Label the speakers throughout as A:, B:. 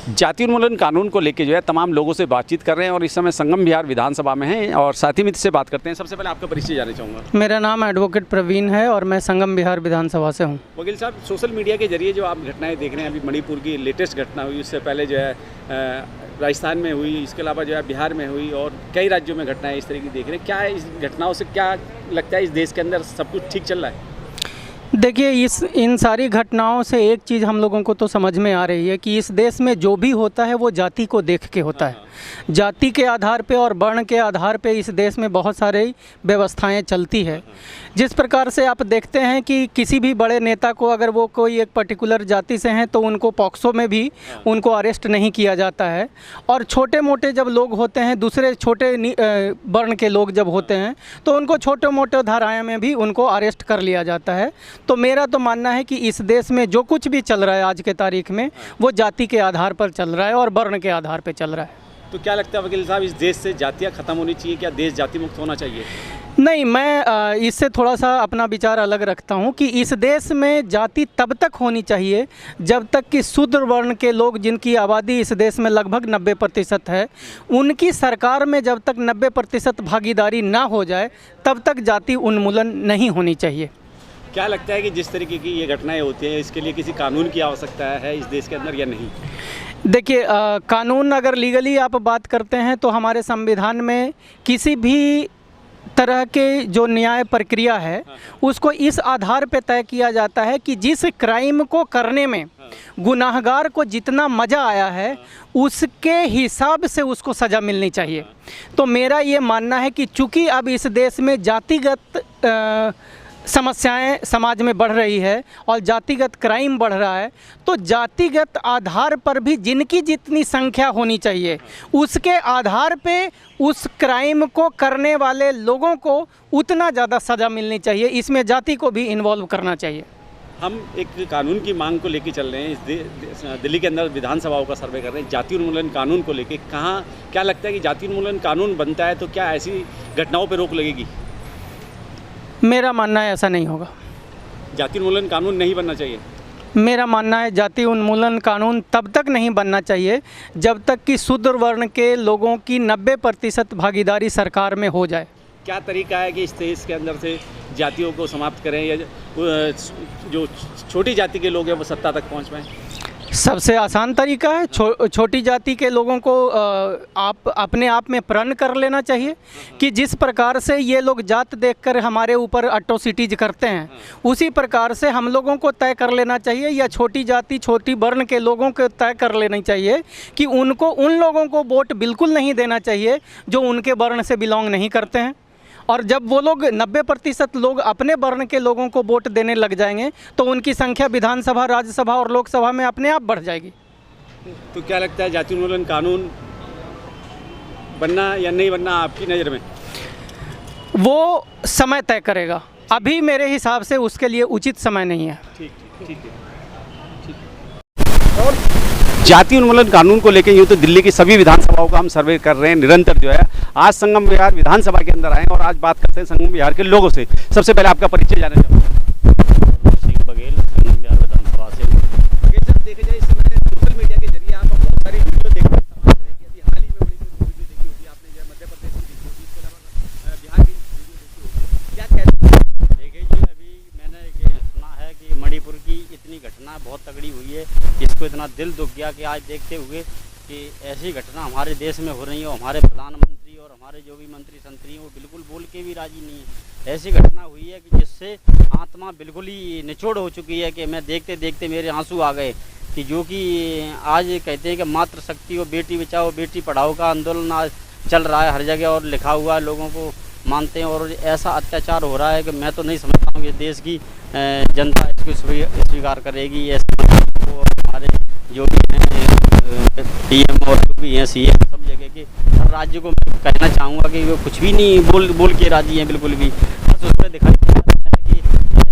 A: जाति उन्मूलन कानून को लेकर जो है तमाम लोगों से बातचीत कर रहे हैं और इस समय संगम विहार विधानसभा में हैं और साथी मित्र से बात करते हैं। सबसे पहले आपका परिचय जानना चाहूँगा।
B: मेरा नाम एडवोकेट प्रवीण है और मैं संगम विहार विधानसभा से हूँ।
A: वकील साहब, सोशल मीडिया के जरिए जो आप घटनाएं देख रहे हैं, अभी मणिपुर की लेटेस्ट घटना हुई, उससे पहले जो है राजस्थान में हुई, इसके अलावा जो है बिहार में हुई और कई राज्यों में घटनाएं इस तरह की देख रहे हैं। क्या इस घटनाओं से क्या लगता है, इस देश के अंदर सब कुछ ठीक चल रहा है?
B: देखिए, इन सारी घटनाओं से एक चीज़ हम लोगों को तो समझ में आ रही है कि इस देश में जो भी होता है वो जाति को देख के होता है। जाति के आधार पे और वर्ण के आधार पे इस देश में बहुत सारी व्यवस्थाएं चलती है। जिस प्रकार से आप देखते हैं कि किसी भी बड़े नेता को अगर वो कोई एक पर्टिकुलर जाति से हैं तो उनको पॉक्सो में भी उनको अरेस्ट नहीं किया जाता है, और छोटे मोटे जब लोग होते हैं, दूसरे छोटे वर्ण के लोग जब होते हैं तो उनको छोटे मोटे धाराएँ में भी उनको अरेस्ट कर लिया जाता है। तो मेरा तो मानना है कि इस देश में जो कुछ भी चल रहा है आज के तारीख में वो जाति के आधार पर चल रहा है और वर्ण के आधार पर चल रहा है।
A: तो क्या लगता है वकील साहब, इस देश से जातियाँ खत्म होनी चाहिए? क्या देश जाति मुक्त होना चाहिए?
B: नहीं, मैं इससे थोड़ा सा अपना विचार अलग रखता हूं कि इस देश में जाति तब तक होनी चाहिए जब तक कि शूद्र वर्ण के लोग, जिनकी आबादी इस देश में लगभग 90% है, उनकी सरकार में जब तक 90% भागीदारी ना हो जाए तब तक जाति उन्मूलन नहीं होनी चाहिए।
A: क्या लगता है कि जिस तरीके की ये घटनाएं होती हैं, इसके लिए किसी कानून की आवश्यकता है इस देश के अंदर या नहीं?
B: देखिए, कानून अगर लीगली आप बात करते हैं तो हमारे संविधान में किसी भी तरह के जो न्याय प्रक्रिया है उसको इस आधार पे तय किया जाता है कि जिस क्राइम को करने में गुनाहगार को जितना मज़ा आया है उसके हिसाब से उसको सज़ा मिलनी चाहिए। तो मेरा ये मानना है कि चूँकि अब इस देश में जातिगत समस्याएं समाज में बढ़ रही है और जातिगत क्राइम बढ़ रहा है, तो जातिगत आधार पर भी जिनकी जितनी संख्या होनी चाहिए उसके आधार पे उस क्राइम को करने वाले लोगों को उतना ज़्यादा सज़ा मिलनी चाहिए। इसमें जाति को भी इन्वॉल्व करना चाहिए।
A: हम एक कानून की मांग को लेकर चल रहे हैं। इस दिल्ली के अंदर विधानसभाओं का सर्वे कर रहे हैं जाति उन्मूलन कानून को लेकर। कहाँ क्या लगता है कि जाति उन्मूलन कानून बनता है तो क्या ऐसी घटनाओं पर रोक लगेगी?
B: मेरा मानना है ऐसा नहीं होगा।
A: जाति उन्मूलन कानून नहीं बनना चाहिए?
B: मेरा मानना है जाति उन्मूलन कानून तब तक नहीं बनना चाहिए जब तक कि शूद्र वर्ण के लोगों की 90% भागीदारी सरकार में हो जाए।
A: क्या तरीका है कि इस देश के अंदर से जातियों को समाप्त करें या जो छोटी जाति के लोग हैं वो सत्ता तक पहुंच पाएँ?
B: सबसे आसान तरीका है छोटी जाति के लोगों को आप अपने आप में प्रण कर लेना चाहिए कि जिस प्रकार से ये लोग जात देखकर हमारे ऊपर अट्रोसिटीज करते हैं उसी प्रकार से हम लोगों को तय कर लेना चाहिए, या छोटी जाति छोटी वर्ण के लोगों को तय कर लेनी चाहिए कि उनको उन लोगों को वोट बिल्कुल नहीं देना चाहिए जो उनके वर्ण से बिलोंग नहीं करते हैं। और जब वो लोग 90% लोग अपने वर्ण के लोगों को वोट देने लग जाएंगे तो उनकी संख्या विधानसभा, राज्यसभा और लोकसभा में अपने आप बढ़ जाएगी।
A: तो क्या लगता है जाति उन्मूलन कानून बनना या नहीं बनना आपकी नज़र में?
B: वो समय तय करेगा। अभी मेरे हिसाब से उसके लिए उचित समय नहीं है।
A: ठीक है। और जाति उन्मूलन कानून को लेकर यूँ तो दिल्ली की सभी विधानसभाओं का हम सर्वे कर रहे हैं निरंतर जो है। आज संगम विहार विधानसभा के अंदर आए और आज बात करते हैं संगम विहार के लोगों से। सबसे पहले आपका परिचय जानना चाहूँगा।
C: सिंह बघेल, संगम विहार विधानसभा से।
A: बघेल साहब, देखा जाए इस समय सोशल मीडिया के जरिए आप बहुत सारी वीडियो देखते हैं। अभी हाल ही में बड़ी वीडियो देखी होगी आपने, जो मध्य प्रदेश की देखी होगी, इसके अलावा बिहार की वीडियो देखी होगी। क्या कहते हैं?
C: देखिए जी, अभी मैंने सुना है कि मणिपुर की इतनी घटना बहुत तगड़ी हुई है, इसको इतना दिल दुख गया कि आज देखते हुए कि ऐसी घटना हमारे देश में हो रही है और हमारे प्रधानमंत्री और हमारे जो भी मंत्री संतरी हैं वो बिल्कुल बोल के भी राजी नहीं है। ऐसी घटना हुई है कि जिससे आत्मा बिल्कुल ही निचोड़ हो चुकी है कि मैं देखते देखते मेरे आंसू आ गए कि जो कि आज कहते हैं कि मातृशक्ति और बेटी बचाओ बेटी पढ़ाओ का आंदोलन आज चल रहा है हर जगह और लिखा हुआ है, लोगों को मानते हैं, और ऐसा अत्याचार हो रहा है कि मैं तो नहीं समझता हूँ कि देश की जनता इसको स्वीकार करेगी। ऐसे हमारे जो भी हैं पीएम और जो भी हैं सीएम सब जगह के हर राज्य को कहना चाहूँगा कि वो कुछ भी नहीं बोल के राजी हैं बिल्कुल भी। बस उस पर दिखाई दे रहा है कि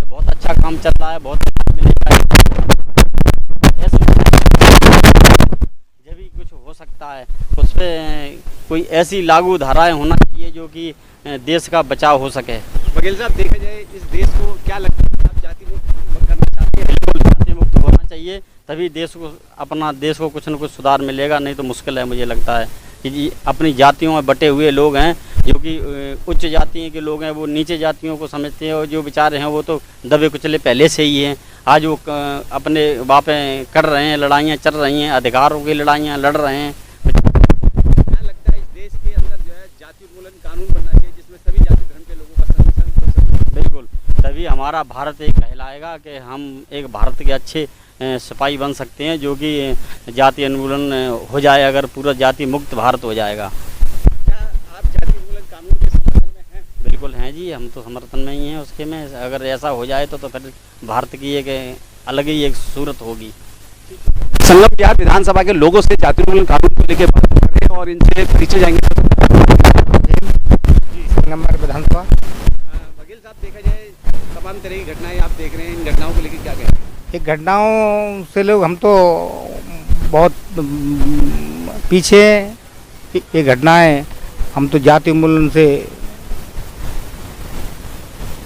C: बहुत अच्छा काम चल रहा है, बहुत अच्छा मिलेगा, ऐसा जब भी कुछ हो सकता है उस पर कोई ऐसी लागू धाराएं होना चाहिए जो कि देश का बचाव हो सके।
A: बघेल साहब, देखा जाए इस देश को क्या लगता है, आप जाति मुक्त करना चाहते हैं?
C: बिल्कुल जाति मुक्त होना चाहिए तभी देश को कुछ न कुछ सुधार मिलेगा, नहीं तो मुश्किल है। मुझे लगता है कि अपनी जातियों में बटे हुए लोग हैं, जो कि उच्च जातियों के लोग हैं, वो नीचे जातियों को समझते हैं, और जो बेचारे हैं वो तो दबे कुचले पहले से ही हैं। आज वो अपने वापे कर रहे हैं, लड़ाइयाँ चल रही हैं, अधिकारों की लड़ाइयाँ लड़ रहे हैं।
A: क्या लगता है इस देश के अंदर जो है जाति उन्मूलन कानून बनना चाहिए, जिसमें सभी जाति धर्म के लोगों का संरक्षण?
C: बिल्कुल, तभी हमारा भारत एक कहलाएगा कि हम एक भारत के अच्छे सिपाही बन सकते हैं, जो कि जाति उन्मूलन हो जाए, अगर पूरा जाति मुक्त भारत हो जाएगा।
A: क्या आप जाति उन्मूलन कानून के समर्थन में हैं?
C: बिल्कुल हैं जी, हम तो समर्थन में ही हैं उसके में। अगर ऐसा हो जाए तो फिर भारत की एक अलग ही एक सूरत होगी।
A: संगम बिहार विधानसभा के लोगों से जाति उन्मूलन कानून को लेकर बात कर रहे हैं और इनसे परिचय जाएंगे।
D: जी, संगम बिहार विधानसभा।
A: वकील साहब, देखा जाए तमाम तरह की घटनाएं आप देख रहे हैं, इन घटनाओं को लेकर क्या कहें?
D: ये घटनाओं से लोग हम तो बहुत पीछे हैं। ये घटनाएं हम तो जाति उन्मूलन से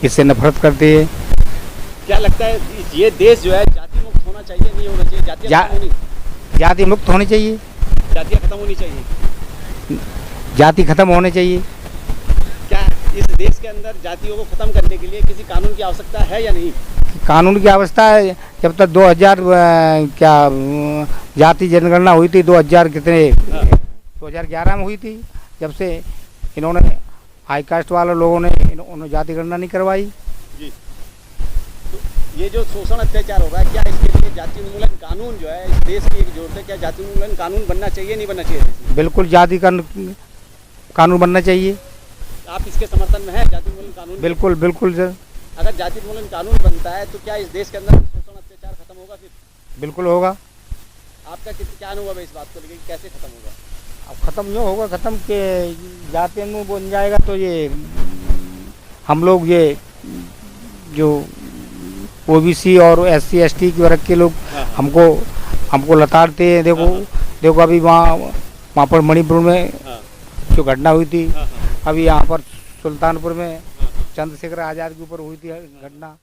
D: इससे नफरत करते हैं।
A: क्या लगता है ये देश जो है जाति मुक्त होना चाहिए, नहीं होना चाहिए?
D: जाति मुक्त होनी चाहिए,
A: जातियाँ खत्म होनी चाहिए।
D: जाति खत्म होनी चाहिए।
A: क्या इस देश के अंदर जातियों को खत्म करने के लिए किसी कानून की आवश्यकता है या नहीं?
D: कानून की आवश्यकता है। जब तक 2000 क्या जाति जनगणना हुई थी, 2011 में हुई थी, जब से इन्होंने हाई कास्ट वाले लोगों ने उन्होंने जाति गणना नहीं करवाई।
A: जी, तो ये जो शोषण अत्याचार हो रहा है, क्या इसके लिए जाति उन्मूलन कानून जो है इस देश की एक जोर से, क्या जाति उन्मूलन कानून बनना चाहिए, नहीं बनना चाहिए?
D: बिल्कुल जाति कानून बनना चाहिए।
A: आप इसके समर्थन में हैं जाति उन्मूलन कानून?
D: बिल्कुल बिल्कुल सर।
A: अगर जाति उन्मूलन कानून बनता है तो क्या इस देश के अंदर शोषण अत्याचार खत्म होगा? फिर
D: बिल्कुल होगा।
A: आपका क्या अनुभव है इस बात को लेकर, कैसे खत्म होगा?
D: अब खत्म जो होगा, खत्म के जाति में बन जाएगा तो ये हम लोग ये जो ओबीसी और SC ST के वर्ग के लोग हमको लताड़ते हैं। देखो अभी वहाँ पर मणिपुर में जो घटना हुई थी, अभी यहाँ पर सुल्तानपुर में चंद्रशेखर आज़ाद के ऊपर हुई थी घटना।